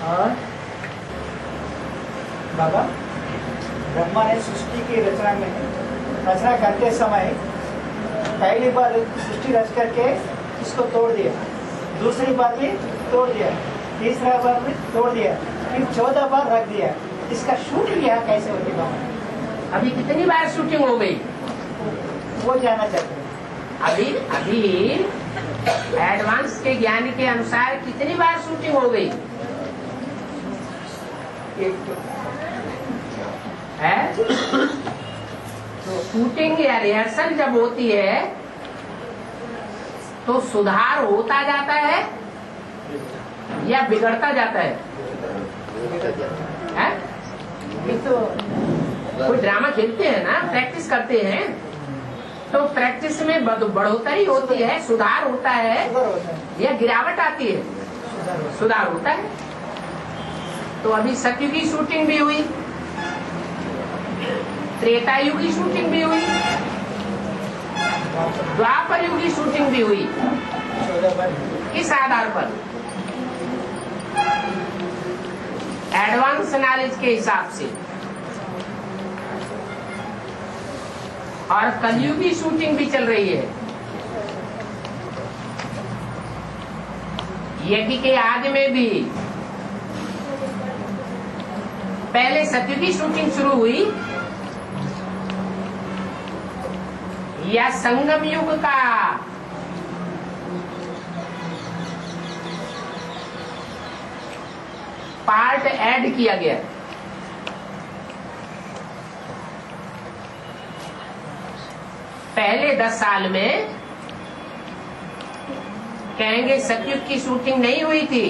और बाबा ब्रह्मा ने सृष्टि की रचना करते समय पहली बार सृष्टि रच करके इसको तोड़ दिया, दूसरी बार भी तोड़ दिया, तीसरा बार भी तोड़ दिया, फिर 14 बार रख दिया। इसका शूटिंग यहाँ कैसे होती बाबा? अभी कितनी बार शूटिंग हो गई वो जानना चाहते हैं। अभी एडवांस के ज्ञान के अनुसार कितनी बार शूटिंग हो गई है? तो शूटिंग या रिहर्सल जब होती है तो सुधार होता जाता है या बिगड़ता जाता है? तो कोई ड्रामा खेलते हैं ना, प्रैक्टिस करते हैं, तो प्रैक्टिस में बढ़ोतरी होती है, सुधार होता है या गिरावट आती है? सुधार होता है। तो अभी सतयुग की शूटिंग भी हुई, त्रेता युग की शूटिंग भी हुई, द्वापर युग की शूटिंग भी हुई। किस आधार पर? एडवांस नॉलेज के हिसाब से। और कलयुग की शूटिंग भी चल रही है। यज्ञ के आदि में भी पहले सतयुग की शूटिंग शुरू हुई या संगम युग का पार्ट ऐड किया गया? पहले 10 साल में कहेंगे सतयुग की शूटिंग नहीं हुई थी,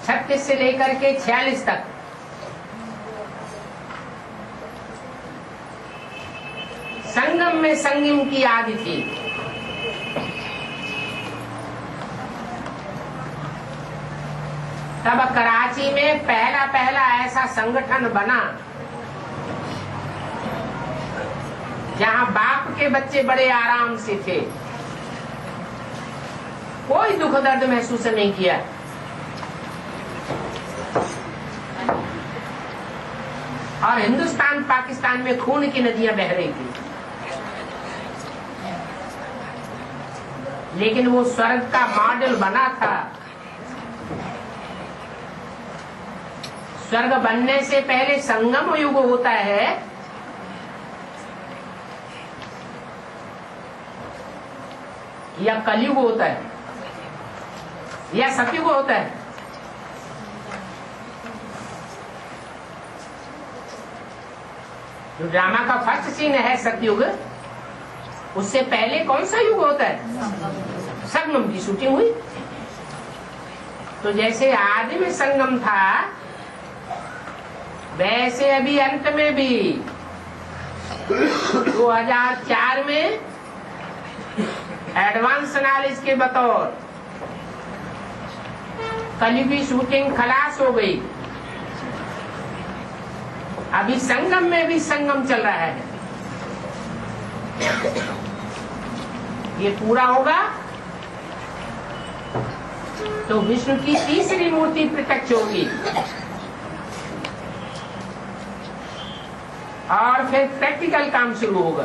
छत्तीस से लेकर के 46 तक संगम में संगम की आदि थी। तब कराची में पहला ऐसा संगठन बना जहां बाप के बच्चे बड़े आराम से थे, कोई दुख दर्द महसूस नहीं किया। और हिंदुस्तान पाकिस्तान में खून की नदियां बह रही थी, लेकिन वो स्वर्ग का मॉडल बना था। स्वर्ग बनने से पहले संगम युग होता है, या कलयुग होता है, या सतयुग होता है? जो ड्रामा का फर्स्ट सीन है सतयुग, उससे पहले कौन सा युग होता है? संगम की शूटिंग हुई। तो जैसे आदि में संगम था, वैसे अभी अंत में भी 2004 में एडवांस नॉलेज के बतौर कलयुगी शूटिंग खलास हो गई। अभी संगम में भी संगम चल रहा है। ये पूरा होगा तो विष्णु की तीसरी मूर्ति प्रत्यक्ष होगी और फिर प्रैक्टिकल काम शुरू होगा।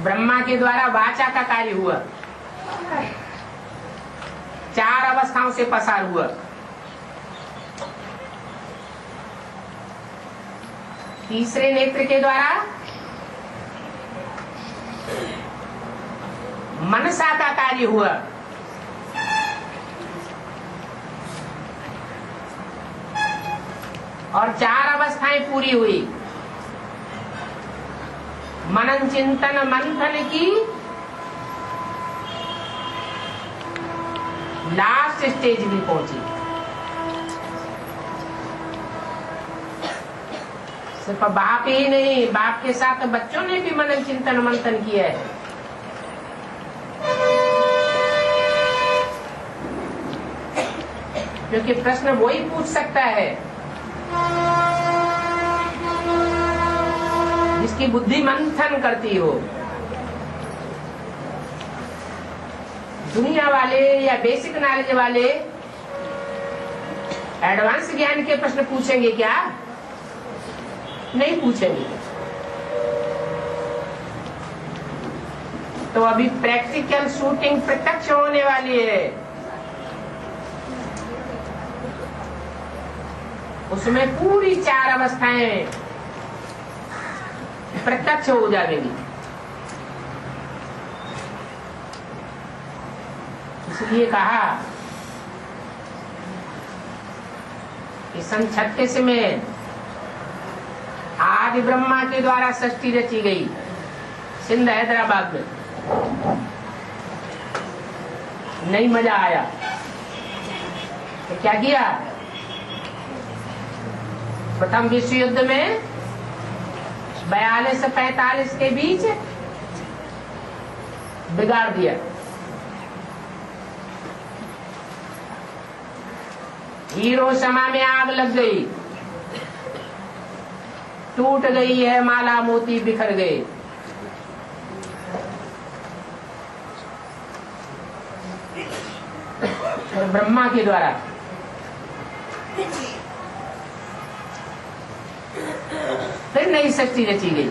ब्रह्मा के द्वारा वाचा का कार्य हुआ, 4 अवस्थाओं से पसार हुआ। तीसरे नेत्र के द्वारा मनसा का कार्य हुआ। और 4 अवस्थाएं पूरी हुई। मनन चिंतन मंथन की लास्ट स्टेज भी पहुंची। सिर्फ बाप ही नहीं, बाप के साथ बच्चों ने भी मनन चिंतन मंथन किया है। क्योंकि प्रश्न वही पूछ सकता है जिसकी बुद्धि मंथन करती हो। दुनिया वाले या बेसिक नॉलेज वाले एडवांस ज्ञान के प्रश्न पूछेंगे क्या? नहीं पूछेंगे। तो अभी प्रैक्टिकल शूटिंग प्रत्यक्ष होने वाली है, उसमें पूरी 4 अवस्थाएं प्रत्यक्ष हो जाएंगी। इसलिए कहा कि सन 36 में आदि ब्रह्मा के द्वारा सृष्टि रची गई सिंध हैदराबाद में। नहीं मजा आया तो क्या किया? प्रथम विश्व युद्ध में 42 से 45 के बीच बिगाड़ दिया। हिरोशिमा में आग लग गई, टूट गई है माला मोती, बिखर गए। और ब्रह्मा के द्वारा फिर नई सृष्टि रची गई।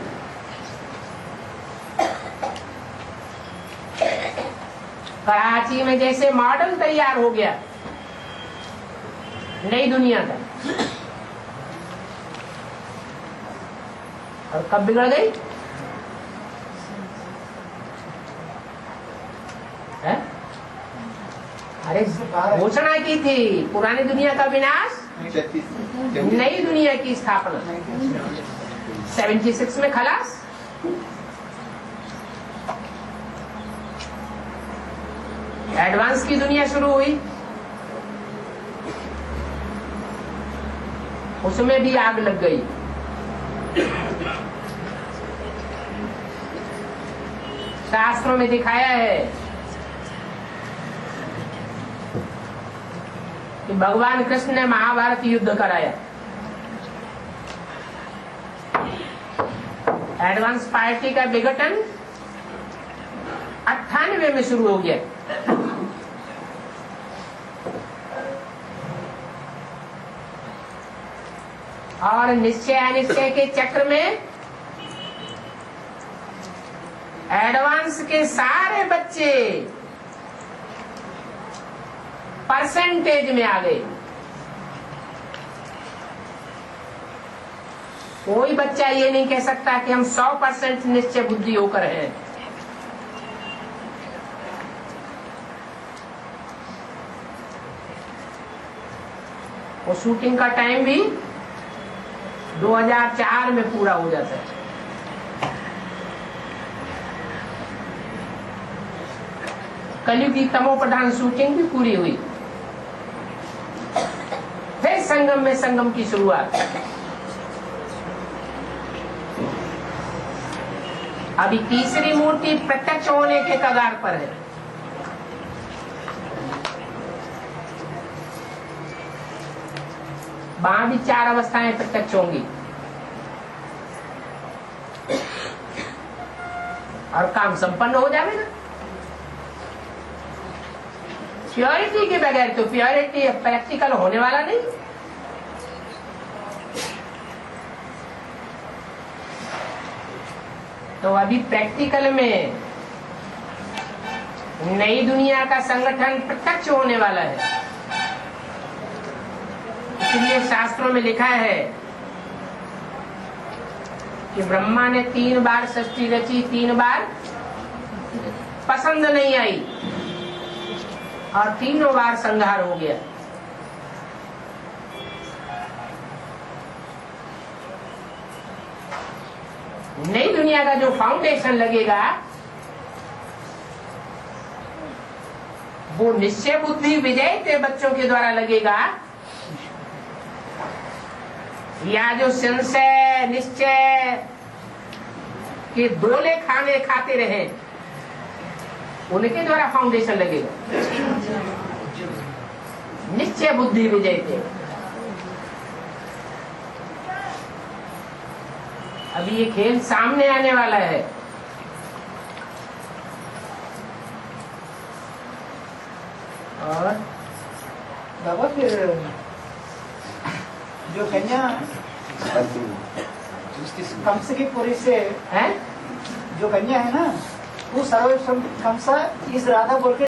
कराची में जैसे मॉडल तैयार हो गया नई दुनिया का, और कब बिगड़ गई? है? अरे घोषणा की थी पुरानी दुनिया का विनाश, नई दुनिया की स्थापना। 76 में खलास। एडवांस की दुनिया शुरू हुई, उसमें भी आग लग गई। शास्त्रों में दिखाया है कि भगवान कृष्ण ने महाभारत युद्ध कराया। एडवांस पार्टी का विघटन 98 में शुरू हो गया। और निश्चय अनिश्चय के चक्र में एडवांस के सारे बच्चे परसेंटेज में आ गए। कोई बच्चा ये नहीं कह सकता कि हम 100% निश्चय बुद्धि होकर हैं। वो शूटिंग का टाइम भी 2004 में पूरा हो जाता है। कलयुग की तमो प्रधान शूटिंग भी पूरी हुई। फिर संगम में संगम की शुरुआत। अभी तीसरी मूर्ति प्रत्यक्ष होने के कगार पर है। वहां भी 4 अवस्थाएं प्रत्यक्ष होंगी और काम संपन्न हो जाएगा। प्योरिटी के बगैर तो प्योरिटी प्रैक्टिकल होने वाला नहीं। तो अभी प्रैक्टिकल में नई दुनिया का संगठन प्रत्यक्ष होने वाला है। इसलिए शास्त्रों में लिखा है कि ब्रह्मा ने 3 बार सृष्टि रची, 3 बार पसंद नहीं आई और 3 बार संहार हो गया। नई दुनिया का जो फाउंडेशन लगेगा वो निश्चय बुद्धि विजय के बच्चों के द्वारा लगेगा, या जो संशय निश्चय के दोले खाने खाते रहे उनके द्वारा फाउंडेशन लगेगा। निश्चय बुद्धि विजय थे। अभी ये खेल सामने आने वाला है। और बाबा फिर जो कन्या कंस की पुरी से है जो कन्या है ना वो सर्वोत्तम कंसा इस राधा बोल के